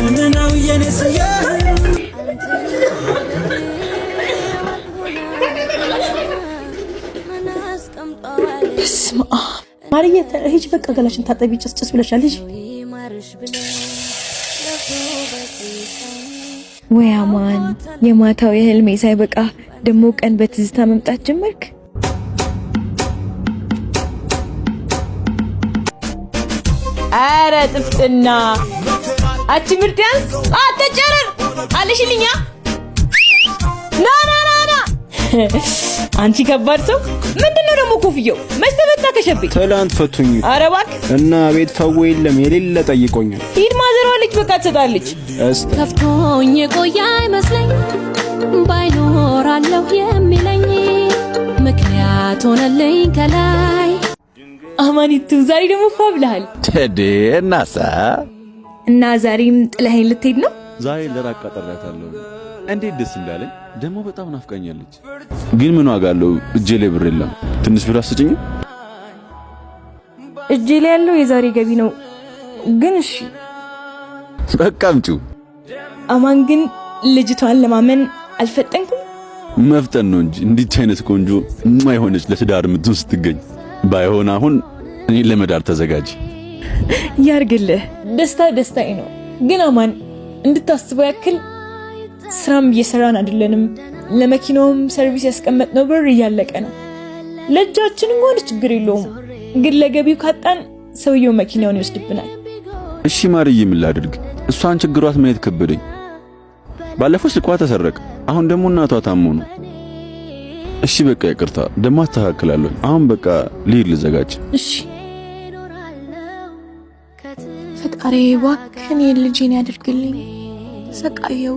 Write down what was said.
ምነው የነስያ በስመ አብ ማርዬ ሂጂ በቃ ገላሽን ታጠቢ ጭስ ብለሻል ሂጂ ወይ አማን የማታው የህልሜ ሳይበቃ ደሞ ቀን በትዝታ መምጣት ጀመርክ አረ ጥፍጥና አቺ ምርጥያንስ አትጨረር አለሽልኛ ና አንቺ ከባድ ሰው ምንድነው ደግሞ ኮፍየው መች ተፈታ ከሸቤ ትላንት ፈቱኝ ኧረ እባክህ እና ቤት ፈው የለም የሌለ ጠይቆኛል ሂድ ማዘሯ ልጅ በቃ ትሰጣለች ከፍቶኝ ቆያ አይመስለኝ ባይኖራለሁ የሚለኝ ምክንያት ሆነልኝ ከላይ አማኒቱ ዛሬ ደግሞ ፋብልሃል ተደናሳ እና ዛሬም ጥለኸኝ ልትሄድ ነው ዛሬ ለራቅ ቀጠራታለሁ እንዴት ደስ እንዳለኝ ደሞ በጣም ናፍቃኛለች ግን ምን ዋጋ አለው እጄ ላይ ብር የለም ትንሽ ብር አስጭኝ እጄ ላይ ያለው የዛሬ ገቢ ነው ግን እሺ በቃ አምጪው አማን ግን ልጅቷን ለማመን አልፈጠንኩም መፍጠን ነው እንጂ እንዲህ አይነት ቆንጆ የማይሆነች ለትዳር ምትውስጥ ትገኝ ባይሆን አሁን እኔ ለመዳር ተዘጋጅ ያርግልህ ደስታዬ ነው ግን አማን እንድታስበው ያክል ስራም እየሰራን አይደለንም ለመኪናውም ሰርቪስ ያስቀመጥነው ብር እያለቀ ነው ለእጃችን እንኳን ችግር የለውም ግን ለገቢው ካጣን ሰውየው መኪናውን ይወስድብናል እሺ ማርዬ ምን ላድርግ እሷን ችግሯት ማየት ከበደኝ ባለፈው ስልኳ ተሰረቀ አሁን ደግሞ እናቷ ታሞ ነው እሺ በቃ ይቅርታ ደሞ አስተካክላለሁ አሁን በቃ ልሂድ ልዘጋጅ እሺ ፈጣሪ እባክህን የልጄን ያድርግልኝ ሰቃየው